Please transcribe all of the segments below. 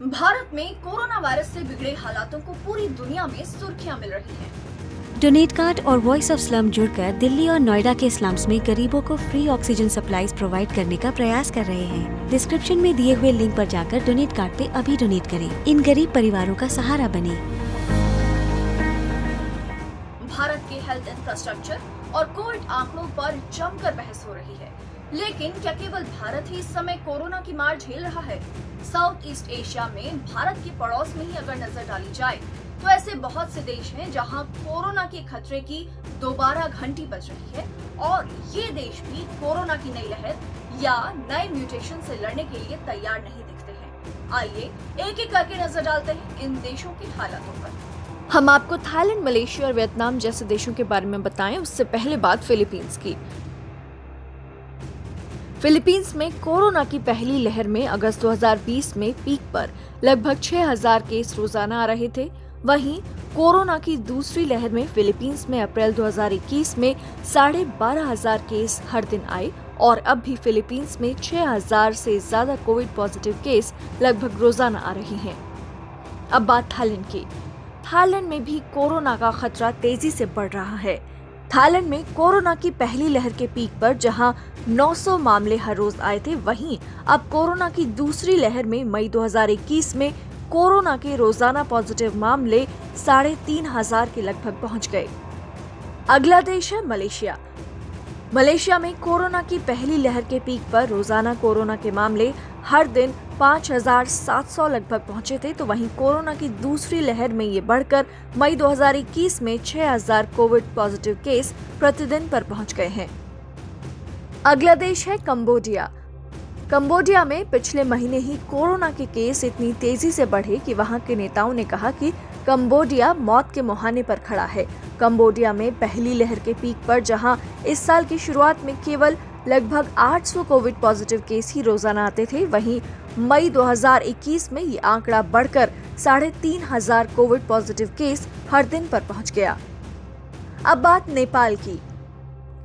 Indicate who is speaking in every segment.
Speaker 1: भारत में corona virus से बिगड़े हालातों को पूरी दुनिया में सुर्खियां मिल रही हैं।
Speaker 2: डोनेट कार्ड और वॉइस ऑफ स्लम जुड़कर दिल्ली और नोएडा के स्लम्स में गरीबों को फ्री ऑक्सीजन सप्लाईज प्रोवाइड करने का प्रयास कर रहे हैं। डिस्क्रिप्शन में दिए हुए लिंक पर जाकर डोनेट कार्ड पे अभी डोनेट करें। इन गरीब परिवारों का सहारा बने।
Speaker 1: भारत के हेल्थ इंफ्रास्ट्रक्चर और कोविड आंकड़ों पर जमकर बहस हो रही है, लेकिन क्या केवल भारत ही इस समय कोरोना की मार झेल रहा है? साउथ ईस्ट एशिया में भारत के पड़ोस में ही अगर नजर डाली जाए तो ऐसे बहुत से देश हैं जहां कोरोना के खतरे की दोबारा घंटी बज रही है और ये देश भी कोरोना की नई लहर या नए म्यूटेशन से लड़ने के लिए तैयार नहीं दिखते हैं। आइए एक एक करके नजर डालते हैं इन देशों की हालातों पर। हम आपको थाईलैंड, मलेशिया और वियतनाम जैसे देशों के बारे में बताएं, उससे पहले बात फिलीपींस की। फिलीपींस में कोरोना की पहली लहर में अगस्त 2020 में पीक पर लगभग 6000 केस रोजाना आ रहे थे। वहीं कोरोना की दूसरी लहर में फिलीपींस में अप्रैल 2021 में 12,500 केस हर दिन आए और अब भी फिलीपींस में 6000 से ज्यादा कोविड पॉजिटिव केस लगभग रोजाना आ रहे हैं। अब बात थाईलैंड की। थाईलैंड में भी कोरोना का खतरा तेजी से बढ़ रहा है। थाईलैंड में कोरोना की पहली लहर के पीक पर जहां 900 मामले हर रोज आए थे, वहीं अब कोरोना की दूसरी लहर में मई 2021 में कोरोना के रोजाना पॉजिटिव मामले 3,500 के लगभग पहुंच गए। अगला देश है मलेशिया। मलेशिया में कोरोना की पहली लहर के पीक पर रोजाना कोरोना के मामले हर दिन 5,700 लगभग पहुंचे थे, तो वहीं कोरोना की दूसरी लहर में ये बढ़कर मई 2021 में 6,000 कोविड पॉजिटिव केस प्रतिदिन पर पहुंच गए हैं। अगला देश है कंबोडिया। कंबोडिया में पिछले महीने ही कोरोना के केस इतनी तेजी से बढ़े कि वहां के नेताओं ने कहा कि कंबोडिया मौत के मुहाने पर खड़ा है। कंबोडिया में पहली लहर के पीक पर जहां इस साल की शुरुआत में केवल लगभग 800 कोविड पॉजिटिव केस ही रोजाना आते थे, वहीं मई 2021 में ये आंकड़ा बढ़कर 3,500 कोविड पॉजिटिव केस हर दिन पर पहुंच गया। अब बात नेपाल की।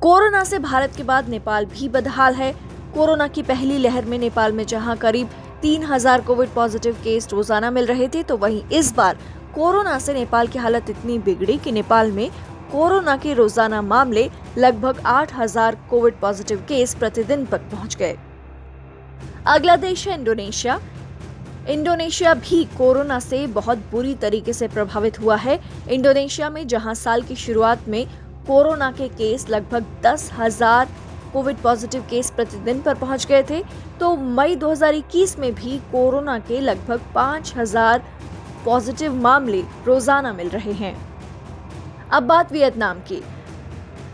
Speaker 1: कोरोना से भारत के बाद नेपाल भी बदहाल है। कोरोना की पहली लहर में नेपाल में जहां करीब 3,000 कोविड पॉजिटिव केस रोजाना मिल रहे थे, तो वहीं इस बार कोरोना से नेपाल की हालत इतनी बिगड़ी कि नेपाल में कोरोना के रोजाना मामले लगभग 8,000 कोविड पॉजिटिव केस प्रतिदिन पर पहुंच गए। अगला देश है इंडोनेशिया। इंडोनेशिया भी कोरोना से बहुत बुरी तरीके से प्रभावित हुआ है। इंडोनेशिया में जहां साल की शुरुआत में कोरोना के केस लगभग 10,000 कोविड पॉजिटिव केस प्रतिदिन पर पहुंच गए थे, तो मई 2021 में भी कोरोना के लगभग 5,000 पॉजिटिव मामले रोजाना मिल रहे हैं। अब बात वियतनाम की।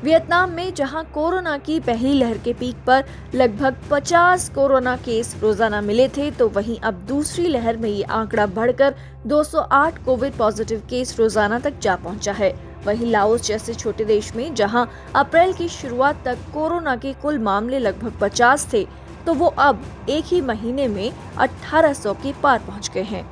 Speaker 1: वियतनाम में जहां कोरोना की पहली लहर के पीक पर लगभग 50 कोरोना केस रोजाना मिले थे, तो वहीं अब दूसरी लहर में ये आंकड़ा बढ़कर 208 कोविड पॉजिटिव केस रोजाना तक जा पहुंचा है। वहीं लाओस जैसे छोटे देश में जहां अप्रैल की शुरुआत तक कोरोना के कुल मामले लगभग 50 थे, तो वो अब एक ही महीने में 1,800 के पार पहुंच गए हैं।